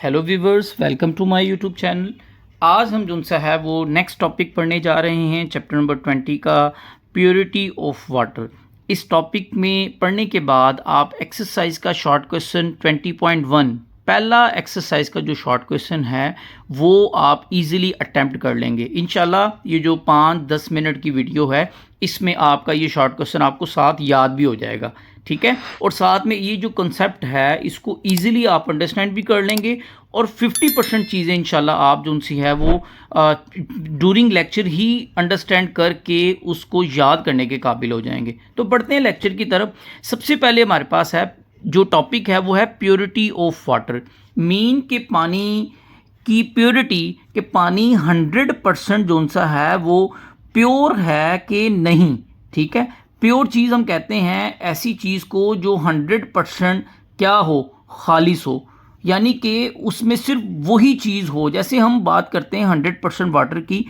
Hello viewers, welcome to my YouTube channel. आज हम जो सा है वो नेक्स्ट टॉपिक पढ़ने जा रहे हैं, चैप्टर नंबर 20 का प्योरिटी ऑफ वाटर। इस टॉपिक में पढ़ने के बाद आप एक्सरसाइज का शॉर्ट क्वेश्चन 20.1 पहला एक्सरसाइज का जो शॉर्ट क्वेश्चन है वो आप इजीली अटेम्प्ट कर लेंगे इंशाल्लाह। ये जो 5-10 मिनट की वीडियो है इसमें आपका ये शॉर्ट क्वेश्चन आपको साथ याद भी हो जाएगा, ठीक है। और साथ में ये जो कंसेप्ट है इसको इजीली आप अंडरस्टैंड भी कर लेंगे और 50% चीज़ें इंशाल्लाह आप जो सी है वो ड्यूरिंग लेक्चर ही अंडरस्टैंड करके उसको याद करने के काबिल हो जाएंगे। तो बढ़ते हैं लेक्चर की तरफ। सबसे पहले हमारे पास है जो टॉपिक है वो है प्योरिटी ऑफ वाटर। मीन के पानी की प्योरिटी के पानी 100% जो सा है वो प्योर है कि नहीं, ठीक है। प्योर चीज़ हम कहते हैं ऐसी चीज़ को जो 100% क्या हो, खालिस हो, यानी कि उसमें सिर्फ वही चीज़ हो। जैसे हम बात करते हैं 100% वाटर की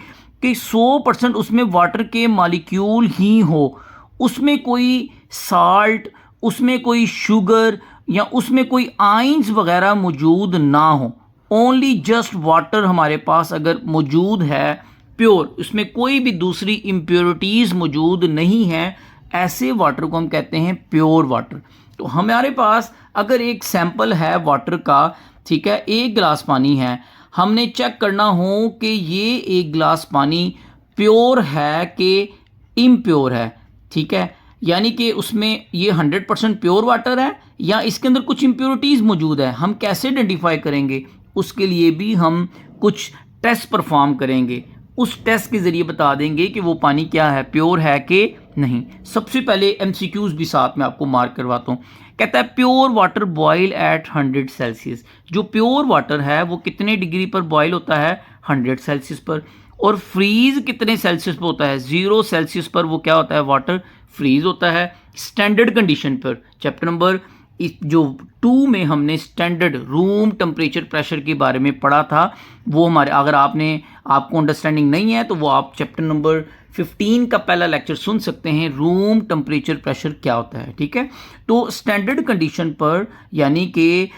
कि 100% उसमें वाटर के मालिक्यूल ही हो, उसमें कोई साल्ट, उसमें कोई शुगर या उसमें कोई आइंस वगैरह मौजूद ना हो। ओनली जस्ट वाटर हमारे पास अगर मौजूद है प्योर, उसमें कोई भी दूसरी इम्प्योरिटीज़ मौजूद नहीं है, ऐसे वाटर को हम कहते हैं प्योर वाटर। तो हमारे पास अगर एक सैंपल है वाटर का, ठीक है, एक गिलास पानी है, हमने चेक करना हो कि ये एक गिलास पानी प्योर है कि इम्प्योर है, ठीक है। यानी कि उसमें ये 100% प्योर वाटर है या इसके अंदर कुछ इम्प्योरिटीज़ मौजूद है। हम कैसे आइडेंटिफाई करेंगे, उसके लिए भी हम कुछ टेस्ट परफॉर्म करेंगे। उस टेस्ट के ज़रिए बता देंगे कि वो पानी क्या है, प्योर है कि नहीं। सबसे पहले एमसीक्यूज भी साथ में आपको मार्क करवाता हूँ। कहता है pure water boil at 100 Celsius. जो प्योर वाटर है वो कितने डिग्री पर बॉयल होता है, 100 सेल्सियस पर। और फ्रीज कितने सेल्सियस पर होता है, 0 सेल्सियस पर वो क्या होता है, वाटर फ्रीज होता है। स्टैंडर्ड कंडीशन पर चैप्टर नंबर जो 2 में हमने स्टैंडर्ड रूम टेम्परेचर प्रेशर के बारे में पढ़ा था, वो हमारे अगर आपको अंडरस्टैंडिंग नहीं है तो वो आप चैप्टर नंबर 15 का पहला लेक्चर सुन सकते हैं, रूम टेम्परेचर प्रेशर क्या होता है, ठीक है। तो स्टैंडर्ड कंडीशन पर यानी कि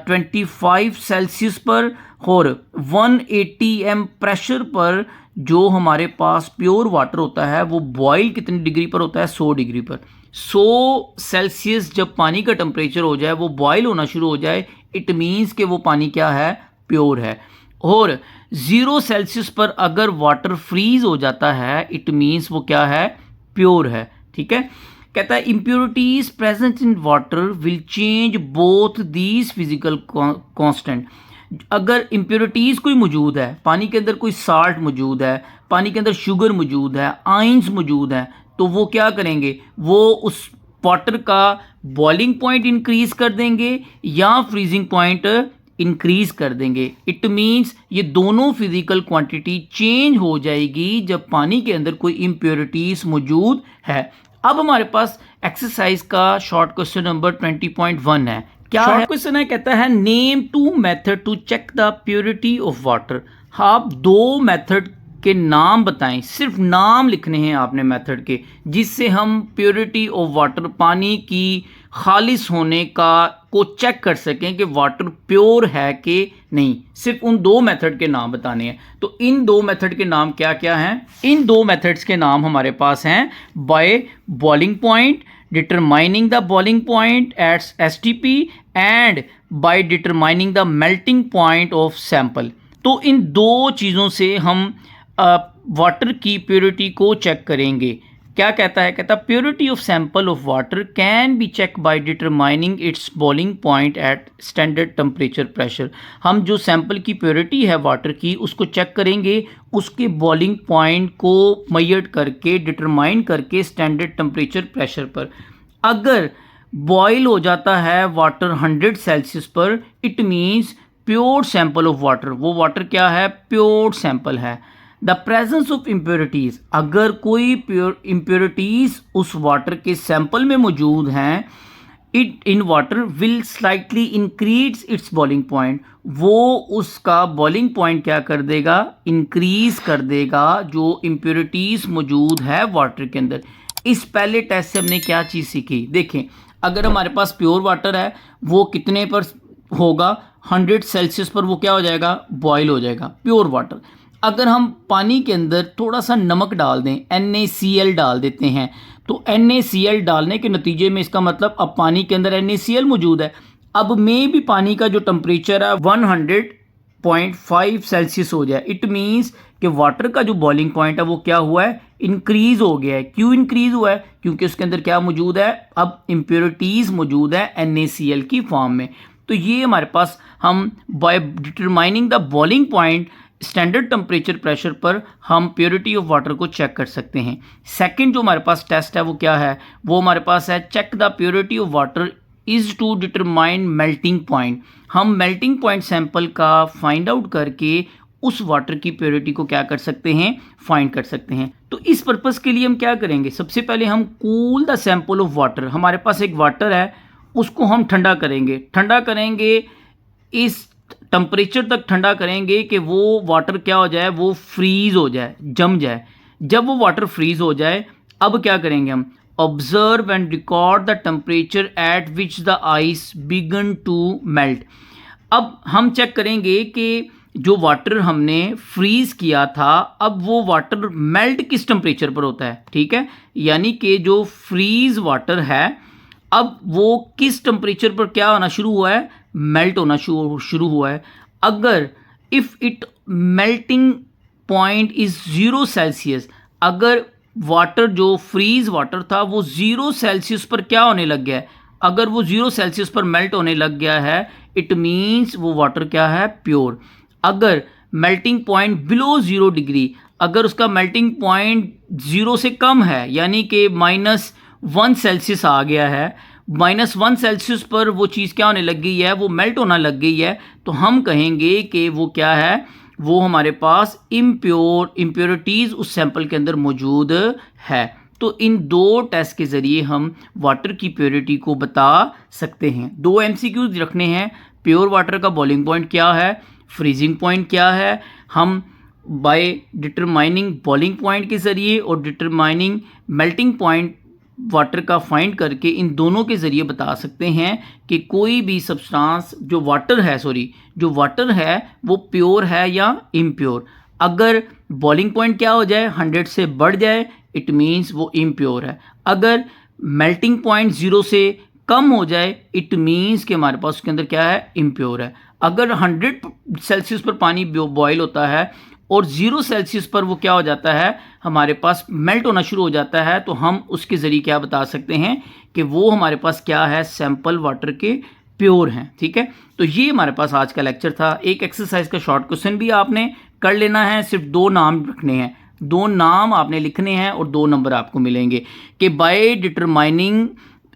25 सेल्सियस पर और 180 एम प्रेशर पर जो हमारे पास प्योर वाटर होता है वो बॉयल कितनी डिग्री पर होता है, 100 डिग्री पर। 100 सेल्सियस जब पानी का टेम्परेचर हो जाए, वो बॉयल होना शुरू हो जाए, इट मीन्स कि वो पानी क्या है, प्योर है। और 0 सेल्सियस पर अगर वाटर फ्रीज हो जाता है, इट मीन्स वो क्या है, प्योर है, ठीक है। कहता है impurities present in water will change both these physical constant. अगर इम्प्योरिटीज़ कोई मौजूद है, पानी के अंदर कोई साल्ट मौजूद है, पानी के अंदर शुगर मौजूद है, आइंस मौजूद है, तो वो क्या करेंगे, वो उस वाटर का बॉइलिंग पॉइंट इंक्रीज कर देंगे या फ्रीजिंग पॉइंट इंक्रीज कर देंगे। इट मीन्स ये दोनों फिजिकल क्वांटिटी चेंज हो जाएगी जब पानी के अंदर कोई इम्प्योरिटीज मौजूद है। अब हमारे पास एक्सरसाइज का शॉर्ट क्वेश्चन नंबर 20.1 है। क्या शॉर्ट क्वेश्चन है, कहता है name 2 method to check the purity of water. आप 2 मेथड के नाम बताएं, सिर्फ नाम लिखने हैं आपने मेथड के, जिससे हम प्योरिटी ऑफ वाटर, पानी की खालिस होने का को चेक कर सकें कि वाटर प्योर है कि नहीं। सिर्फ उन 2 मेथड के नाम बताने हैं। तो इन 2 मेथड के नाम क्या क्या हैं, इन 2 मेथड्स के नाम हमारे पास हैं by boiling point, determining the boiling point at STP and by determining the melting point of sample। तो इन 2 चीज़ों से हम वाटर की प्योरिटी को चेक करेंगे। क्या कहता है, कहता purity of sample of water can be check by determining its boiling point at standard temperature pressure. हम जो सैंपल की प्योरिटी है वाटर की उसको चेक करेंगे उसके बॉइलिंग पॉइंट को मेजर करके, डिटरमाइन करके स्टैंडर्ड टेम्परेचर प्रेशर पर। अगर बॉयल हो जाता है वाटर 100 सेल्सियस पर, it means pure sample of water, वो वाटर क्या है, प्योर सैंपल है। द प्रेजेंस ऑफ इम्प्योरिटीज़, अगर कोई प्योर इम्प्योरिटीज़ उस वाटर के सैंपल में मौजूद हैं, it in water will slightly increase its boiling point, वो उसका बॉइलिंग पॉइंट क्या कर देगा, इंक्रीज कर देगा जो इम्प्योरिटीज़ मौजूद है वाटर के अंदर। इस पहले टेस्ट से हमने क्या चीज़ सीखी, देखें, अगर हमारे पास प्योर वाटर है वो कितने पर होगा, 100 सेल्सियस पर वो क्या हो जाएगा, बॉयल हो जाएगा, प्योर वाटर। अगर हम पानी के अंदर थोड़ा सा नमक डाल दें, NaCl डाल देते हैं, तो NaCl डालने के नतीजे में इसका मतलब अब पानी के अंदर NaCl मौजूद है। अब में भी पानी का जो टेम्परेचर है 100.5 सेल्सियस हो जाए, इट मीन्स कि वाटर का जो बॉइलिंग पॉइंट है वो क्या हुआ है, इंक्रीज हो गया है। क्यों इंक्रीज हुआ है, क्योंकि उसके अंदर क्या मौजूद है, अब इम्प्योरिटीज़ मौजूद है NaCl की फॉर्म में। तो ये हमारे पास हम by determining the boiling point standard temperature pressure पर हम प्योरिटी ऑफ वाटर को चेक कर सकते हैं। सेकंड जो हमारे पास टेस्ट है वो क्या है, वो हमारे पास है check the purity of water is to determine melting point. हम मेल्टिंग पॉइंट सैंपल का फाइंड आउट करके उस वाटर की प्योरिटी को क्या कर सकते हैं, फाइंड कर सकते हैं। तो इस पर्पस के लिए हम क्या करेंगे, सबसे पहले हम cool the sample of water, हमारे पास एक वाटर है उसको हम ठंडा करेंगे इस टेम्परेचर तक ठंडा करेंगे कि वो वाटर क्या हो जाए, वो फ्रीज हो जाए, जम जाए। जब वो वाटर फ्रीज हो जाए, अब क्या करेंगे हम, observe and record the temperature at which the ice began to melt. अब हम चेक करेंगे कि जो वाटर हमने फ्रीज किया था, अब वो वाटर मेल्ट किस टेम्परेचर पर होता है, ठीक है। यानी कि जो फ्रीज वाटर है, अब वो किस टेम्परेचर पर क्या होना शुरू हुआ है, मेल्ट होना शुरू हुआ है। अगर if it melting point is 0 Celsius, अगर वाटर जो फ्रीज वाटर था वो 0 सेल्सियस पर क्या होने लग गया है, अगर वो 0 सेल्सियस पर मेल्ट होने लग गया है, इट मीन्स वो वाटर क्या है, प्योर। अगर मेल्टिंग पॉइंट बिलो 0 डिग्री, अगर उसका मेल्टिंग पॉइंट 0 से कम है, यानी कि -1 सेल्सियस आ गया है, -1 सेल्सियस पर वो चीज़ क्या होने लग गई है, वो मेल्ट होना लग गई है, तो हम कहेंगे कि वो क्या है, वो हमारे पास इम्प्योरिटीज़ उस सैंपल के अंदर मौजूद है। तो इन दो टेस्ट के ज़रिए हम वाटर की प्योरिटी को बता सकते हैं। 2 MCQs रखने हैं, प्योर वाटर का बॉइलिंग पॉइंट क्या है, फ्रीजिंग पॉइंट क्या है। हम बाय डिटरमाइनिंग बॉइलिंग पॉइंट के ज़रिए और डिटरमाइनिंग मेल्टिंग पॉइंट वाटर का फाइंड करके इन दोनों के ज़रिए बता सकते हैं कि कोई भी सब्सटेंस जो वाटर है वो प्योर है या इम्प्योर। अगर बॉइलिंग पॉइंट क्या हो जाए, 100 से बढ़ जाए, इट मीन्स वो इम्प्योर है। अगर मेल्टिंग पॉइंट 0 से कम हो जाए, इट मीन्स कि हमारे पास उसके अंदर क्या है, इम्प्योर है। अगर 100 सेल्सियस पर पानी बॉयल होता है और 0 सेल्सियस पर वो क्या हो जाता है, हमारे पास मेल्ट होना शुरू हो जाता है, तो हम उसके ज़रिए क्या बता सकते हैं कि वो हमारे पास क्या है, सैंपल वाटर के प्योर हैं, ठीक है। तो ये हमारे पास आज का लेक्चर था। एक एक्सरसाइज का शॉर्ट क्वेश्चन भी आपने कर लेना है, सिर्फ 2 नाम रखने हैं, 2 नाम आपने लिखने हैं और 2 नंबर आपको मिलेंगे कि by determining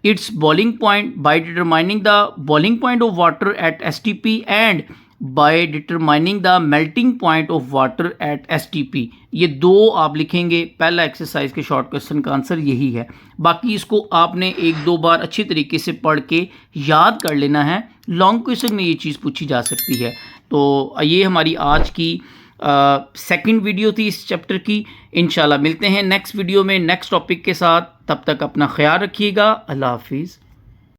its boiling point, by determining the boiling point of water at STP and by determining the melting point of water at STP। ये 2 आप लिखेंगे। पहला एक्सरसाइज के शॉर्ट क्वेश्चन का आंसर यही है। बाकी इसको आपने 1-2 बार अच्छी तरीके से पढ़ के याद कर लेना है, लॉन्ग क्वेश्चन में ये चीज़ पूछी जा सकती है। तो ये हमारी आज की सेकंड वीडियो थी इस चैप्टर की। इंशाल्लाह मिलते हैं नेक्स्ट वीडियो में नेक्स्ट टॉपिक के साथ। तब तक अपना ख्याल रखिएगा। अल्लाह हाफिज़।